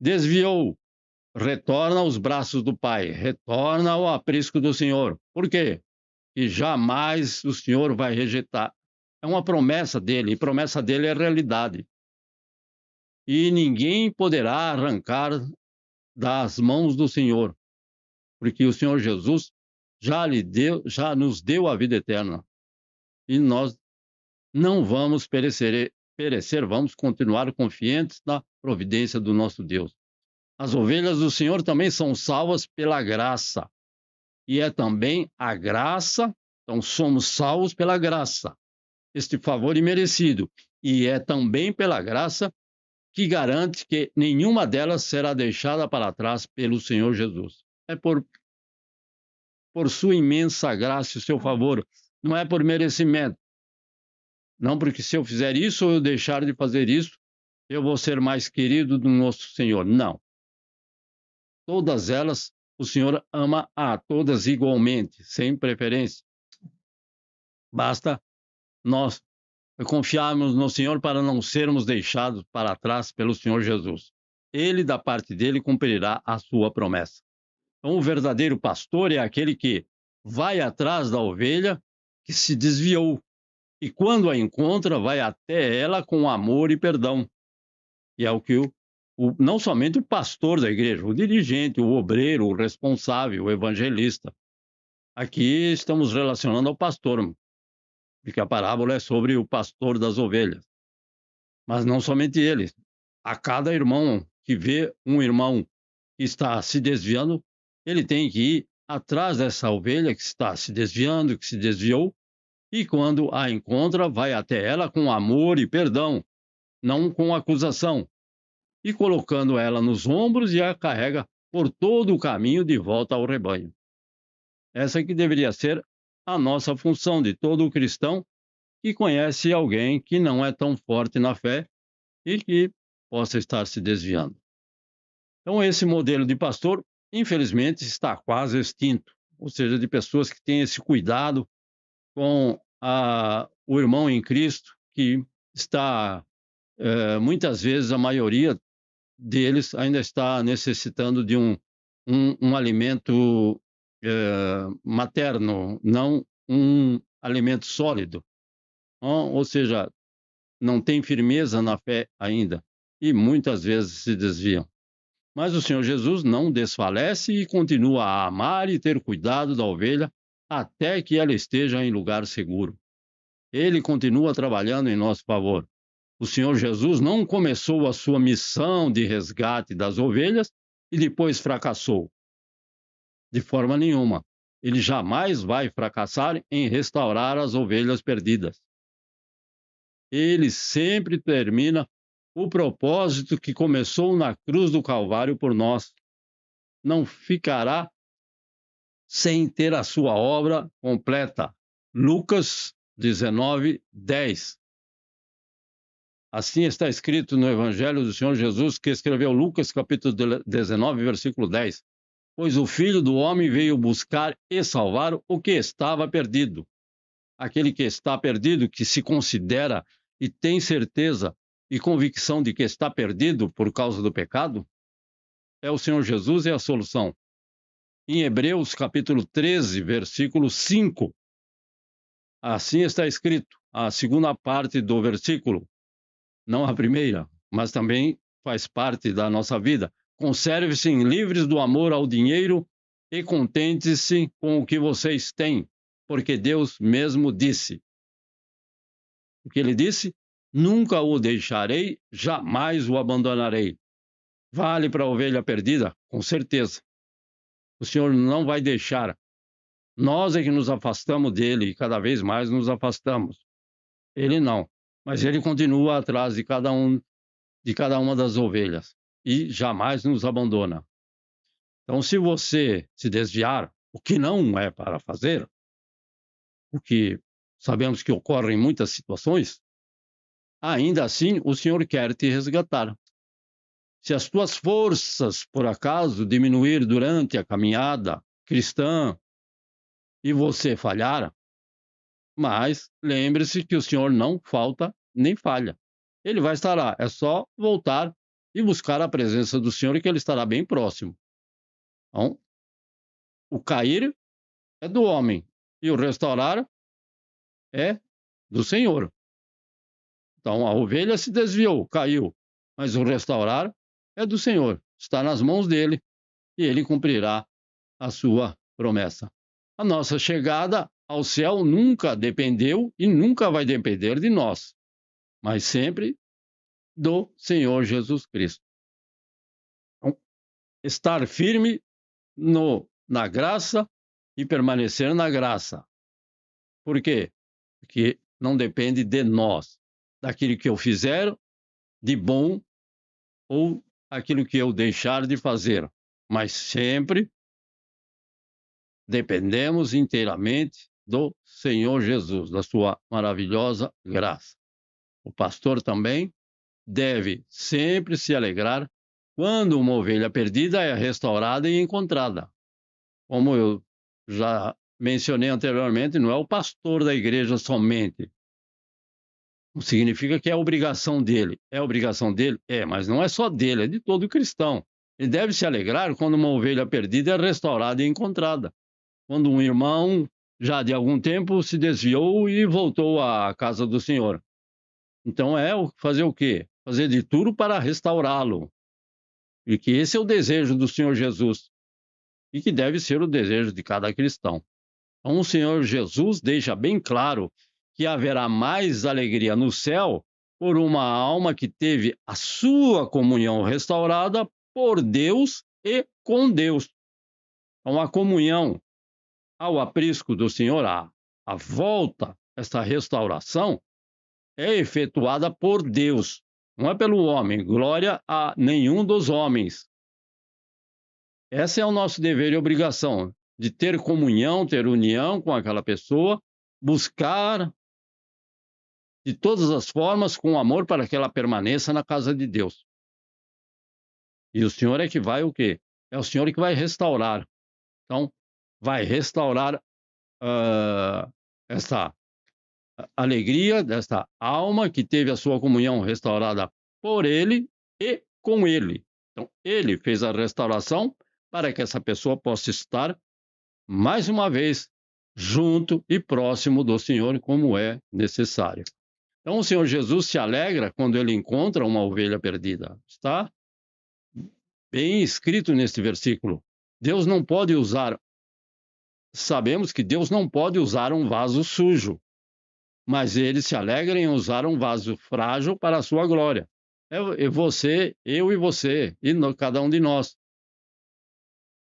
Desviou, retorna aos braços do Pai, retorna ao aprisco do Senhor. Por quê? E jamais o Senhor vai rejeitar. É uma promessa dele, e promessa dele é realidade. E ninguém poderá arrancar das mãos do Senhor, porque o Senhor Jesus já nos deu a vida eterna. E nós não vamos perecer, vamos continuar confiantes na providência do nosso Deus. As ovelhas do Senhor também são salvas pela graça. E é também a graça, então somos salvos pela graça, este favor imerecido. E é também pela graça que garante que nenhuma delas será deixada para trás pelo Senhor Jesus. É por sua imensa graça e seu favor, não é por merecimento. Não porque se eu fizer isso ou eu deixar de fazer isso, eu vou ser mais querido do nosso Senhor. Não. Todas elas, o Senhor ama a todas igualmente, sem preferência. Basta nós confiarmos no Senhor para não sermos deixados para trás pelo Senhor Jesus. Ele, da parte dele, cumprirá a sua promessa. Então, o verdadeiro pastor é aquele que vai atrás da ovelha que se desviou e, quando a encontra, vai até ela com amor e perdão. E é o que não somente o pastor da igreja, o dirigente, o obreiro, o responsável, o evangelista. Aqui estamos relacionando ao pastor, porque a parábola é sobre o pastor das ovelhas. Mas não somente ele. A cada irmão que vê um irmão que está se desviando, ele tem que ir atrás dessa ovelha que está se desviando, que se desviou, e quando a encontra, vai até ela com amor e perdão, não com acusação, e colocando ela nos ombros e a carrega por todo o caminho de volta ao rebanho. Essa que deveria ser a nossa função de todo cristão que conhece alguém que não é tão forte na fé e que possa estar se desviando. Então, esse modelo de pastor, infelizmente, está quase extinto, ou seja, de pessoas que têm esse cuidado com o irmão em Cristo, que está, muitas vezes, a maioria deles ainda está necessitando de um alimento materno, não um alimento sólido. Ou seja, não tem firmeza na fé ainda e muitas vezes se desviam. Mas o Senhor Jesus não desfalece e continua a amar e ter cuidado da ovelha até que ela esteja em lugar seguro. Ele continua trabalhando em nosso favor. O Senhor Jesus não começou a sua missão de resgate das ovelhas e depois fracassou. De forma nenhuma. Ele jamais vai fracassar em restaurar as ovelhas perdidas. Ele sempre termina o propósito que começou na cruz do Calvário por nós. Não ficará sem ter a sua obra completa. Lucas 19:10. Assim está escrito no Evangelho do Senhor Jesus, que escreveu Lucas, capítulo 19, versículo 10. Pois o Filho do Homem veio buscar e salvar o que estava perdido. Aquele que está perdido, que se considera e tem certeza e convicção de que está perdido por causa do pecado, é o Senhor Jesus e a solução. Em Hebreus, capítulo 13, versículo 5, assim está escrito, a segunda parte do versículo, não a primeira, mas também faz parte da nossa vida. Conserve-se livres do amor ao dinheiro e contente-se com o que vocês têm, porque Deus mesmo disse. O que ele disse? Nunca o deixarei, jamais o abandonarei. Vale para a ovelha perdida? Com certeza. O Senhor não vai deixar. Nós é que nos afastamos dele e cada vez mais nos afastamos. Ele não. Mas ele continua atrás de cada uma das ovelhas e jamais nos abandona. Então, se você se desviar, o que não é para fazer, o que sabemos que ocorre em muitas situações, ainda assim o Senhor quer te resgatar. Se as tuas forças, por acaso, diminuir durante a caminhada cristã e você falhar, mas lembre-se que o Senhor não falta nem falha. Ele vai estar lá, é só voltar e buscar a presença do Senhor, que ele estará bem próximo. Então, o cair é do homem e o restaurar é do Senhor. Então, a ovelha se desviou, caiu, mas o restaurar é do Senhor, está nas mãos dele e ele cumprirá a sua promessa. A nossa chegada ao céu nunca dependeu e nunca vai depender de nós, mas sempre do Senhor Jesus Cristo. Então, estar firme na graça e permanecer na graça. Por quê? Porque não depende de nós, daquilo que eu fizer de bom ou aquilo que eu deixar de fazer, mas sempre dependemos inteiramente do Senhor Jesus, da sua maravilhosa graça. O pastor também deve sempre se alegrar quando uma ovelha perdida é restaurada e encontrada. Como eu já mencionei anteriormente, não é o pastor da igreja somente. Não significa que é obrigação dele. É obrigação dele? É, mas não é só dele, é de todo cristão. Ele deve se alegrar quando uma ovelha perdida é restaurada e encontrada. Quando um irmão, já de algum tempo, se desviou e voltou à casa do Senhor. Então fazer o quê? Fazer de tudo para restaurá-lo. E que esse é o desejo do Senhor Jesus. E que deve ser o desejo de cada cristão. Então o Senhor Jesus deixa bem claro que haverá mais alegria no céu por uma alma que teve a sua comunhão restaurada por Deus e com Deus. Então a comunhão ao aprisco do Senhor, a volta, essa restauração, é efetuada por Deus, não é pelo homem. Glória a nenhum dos homens. Esse é o nosso dever e obrigação, de ter comunhão, ter união com aquela pessoa, buscar de todas as formas com amor para que ela permaneça na casa de Deus. E o Senhor é que vai o quê? É o Senhor que vai restaurar. Então, vai restaurar essa alegria desta alma que teve a sua comunhão restaurada por Ele e com Ele. Então, Ele fez a restauração para que essa pessoa possa estar, mais uma vez, junto e próximo do Senhor, como é necessário. Então, o Senhor Jesus se alegra quando ele encontra uma ovelha perdida. Está bem escrito neste versículo. Deus não pode usar, sabemos que Deus não pode usar um vaso sujo, mas ele se alegra em usar um vaso frágil para a sua glória. É você, eu e você, e cada um de nós.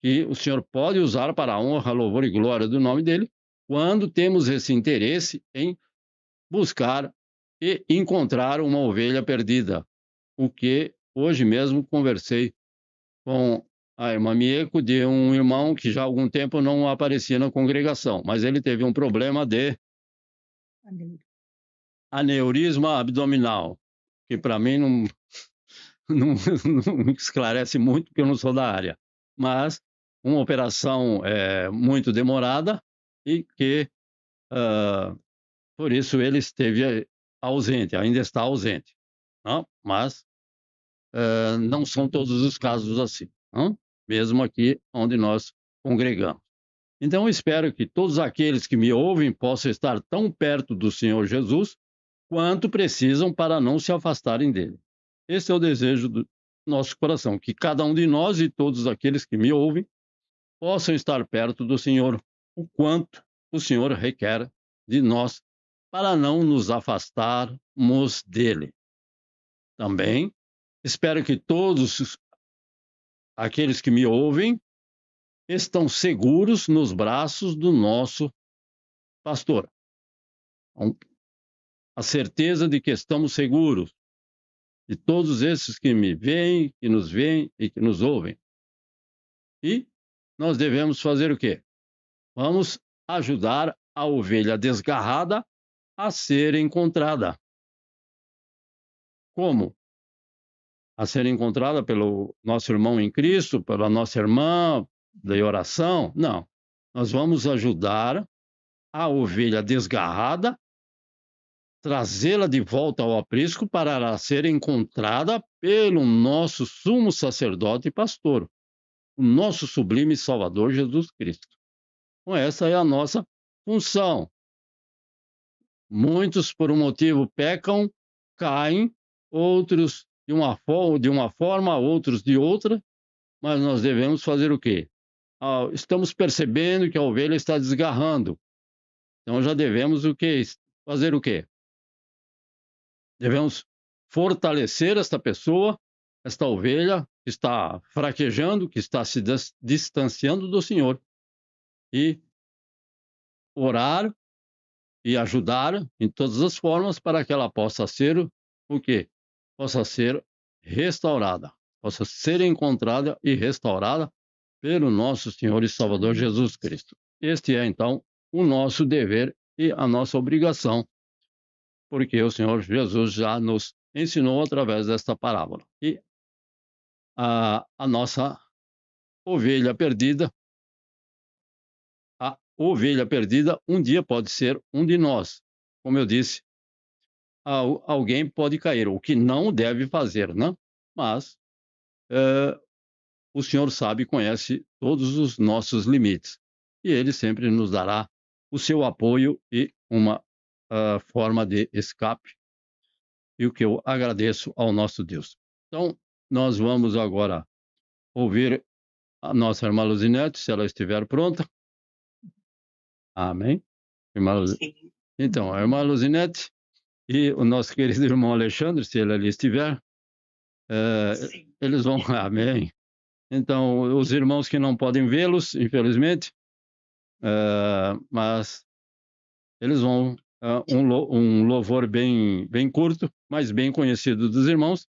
E o Senhor pode usar para a honra, louvor e glória do nome dele, quando temos esse interesse em buscar e encontrar uma ovelha perdida. O que hoje mesmo conversei com a irmã Mieco de um irmão que já há algum tempo não aparecia na congregação, mas ele teve um problema de aneurisma abdominal, que para mim não esclarece muito, porque eu não sou da área, mas uma operação muito demorada e que, por isso, ele esteve ausente, ainda está ausente. Não? Mas não são todos os casos assim, não? Mesmo aqui onde nós congregamos. Então, eu espero que todos aqueles que me ouvem possam estar tão perto do Senhor Jesus quanto precisam para não se afastarem dele. Esse é o desejo do nosso coração, que cada um de nós e todos aqueles que me ouvem possam estar perto do Senhor o quanto o Senhor requer de nós para não nos afastarmos dele. Também espero que todos aqueles que me ouvem estão seguros nos braços do nosso pastor. Então, a certeza de que estamos seguros de todos esses que me veem, que nos veem e que nos ouvem. E nós devemos fazer o quê? Vamos ajudar a ovelha desgarrada a ser encontrada. Como? A ser encontrada pelo nosso irmão em Cristo, pela nossa irmã de oração? Não. Nós vamos ajudar a ovelha desgarrada, trazê-la de volta ao aprisco para ela ser encontrada pelo nosso sumo sacerdote e pastor, o nosso sublime Salvador Jesus Cristo. Então, essa é a nossa função. Muitos, por um motivo, pecam, caem, outros de uma forma, outros de outra, mas nós devemos fazer o quê? Estamos percebendo que a ovelha está desgarrando. Então já devemos o quê? Fazer o quê? Devemos fortalecer esta pessoa, esta ovelha que está fraquejando, que está se distanciando do Senhor, e orar e ajudar em todas as formas para que ela possa ser o quê? Possa ser restaurada, possa ser encontrada e restaurada pelo nosso Senhor e Salvador Jesus Cristo. Este é, então, o nosso dever e a nossa obrigação, porque o Senhor Jesus já nos ensinou através desta parábola. E a nossa ovelha perdida, um dia pode ser um de nós. Como eu disse, alguém pode cair, o que não deve fazer, né? Mas o Senhor sabe e conhece todos os nossos limites. E Ele sempre nos dará o seu apoio e uma forma de escape. E o que eu agradeço ao nosso Deus. Então, nós vamos agora ouvir a nossa irmã Luzinete, se ela estiver pronta. Amém? Então, a irmã Luzinete e o nosso querido irmão Alexandre, se ele ali estiver, eles vão... Amém. Então, os irmãos que não podem vê-los, infelizmente, mas eles vão... um louvor bem curto, mas bem conhecido dos irmãos,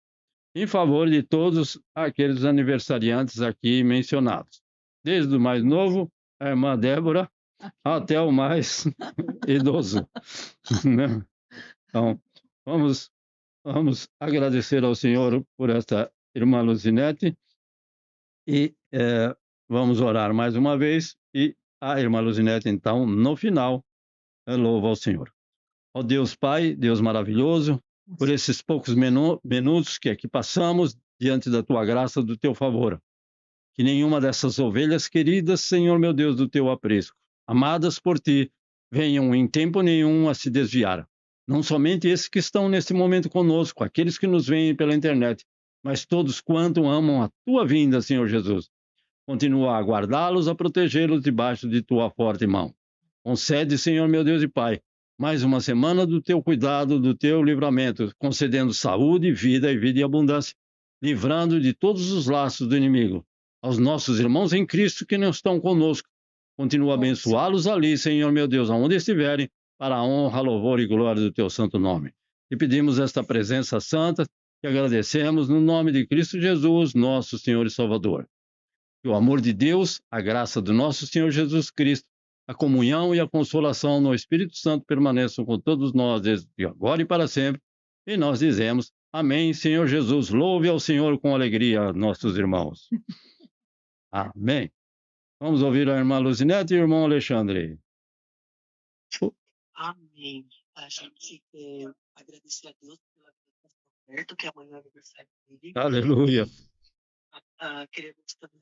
em favor de todos aqueles aniversariantes aqui mencionados, desde o mais novo, a irmã Débora, até o mais idoso, né? Então, vamos agradecer ao Senhor por esta irmã Luzinete e vamos orar mais uma vez e a irmã Luzinete, então, no final, louva ao Senhor. Ó Deus Pai, Deus maravilhoso, por esses poucos minutos que aqui passamos diante da tua graça, do teu favor. Que nenhuma dessas ovelhas queridas, Senhor meu Deus, do teu apreço, amadas por ti, venham em tempo nenhum a se desviar. Não somente esses que estão nesse momento conosco, aqueles que nos veem pela internet, mas todos quanto amam a tua vinda, Senhor Jesus. Continua a guardá-los, a protegê-los debaixo de tua forte mão. Concede, Senhor meu Deus e Pai, mais uma semana do teu cuidado, do teu livramento, concedendo saúde, vida e abundância, livrando de todos os laços do inimigo. Aos nossos irmãos em Cristo que não estão conosco, continua a abençoá-los ali, Senhor meu Deus, aonde estiverem, para a honra, louvor e glória do teu santo nome. E pedimos esta presença santa, que agradecemos no nome de Cristo Jesus, nosso Senhor e Salvador. Que o amor de Deus, a graça do nosso Senhor Jesus Cristo, a comunhão e a consolação no Espírito Santo permaneçam com todos nós desde agora e para sempre. E nós dizemos, amém, Senhor Jesus, louve ao Senhor com alegria, nossos irmãos. Amém. Vamos ouvir a irmã Luzinete e o irmão Alexandre. Amém. A gente quer agradecer a Deus pela presença Roberto, que amanhã é aniversário dele. Aleluia. Queremos também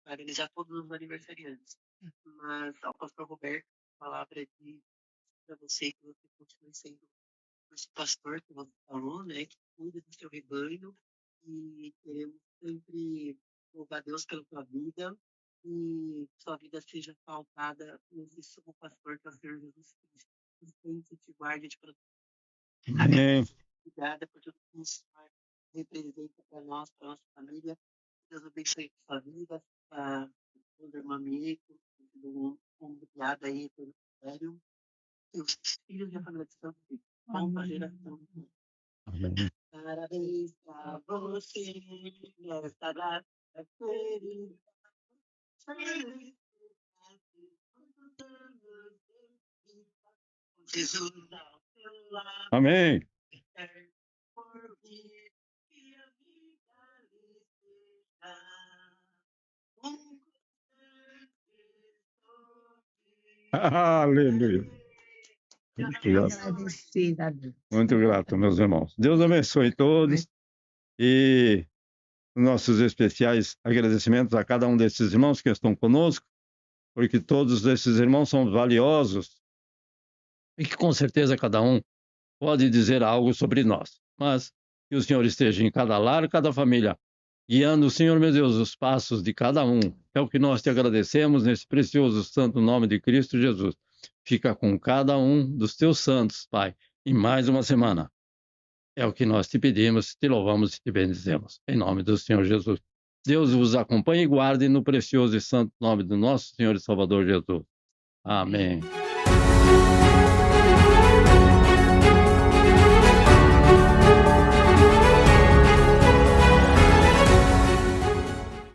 parabenizar todos os aniversariantes. Mas ao pastor Roberto, a palavra diz para você que você continue sendo esse pastor que você falou, né? Que cuida do seu rebanho. E queremos sempre louvar a Deus pela sua vida. E sua vida seja pautada nesse sumo pastor que é o Senhor Jesus Cristo. Que te guarde de produção. Amém. Obrigada por tudo que o Senhor representa para nós, para nossa família. Deus abençoe a sua vida, a toda irmã Mico, do obrigado aí pelo ministério. Seus filhos e a família de Santo nova geração. Amém. Parabéns para você, nessa data querida. Jesus ao seu lado. Amém. Por vir que a vida lhe seja Aleluia. Muito grato, meus irmãos. Deus abençoe todos e nossos especiais agradecimentos a cada um desses irmãos que estão conosco, porque todos esses irmãos são valiosos e que com certeza cada um pode dizer algo sobre nós. Mas que o Senhor esteja em cada lar, cada família, guiando, Senhor meu Deus, os passos de cada um. É o que nós te agradecemos nesse precioso santo nome de Cristo Jesus. Fica com cada um dos teus santos, Pai, em mais uma semana. É o que nós te pedimos, te louvamos e te bendizemos. Em nome do Senhor Jesus. Deus vos acompanhe e guarde no precioso e santo nome do nosso Senhor e Salvador Jesus. Amém.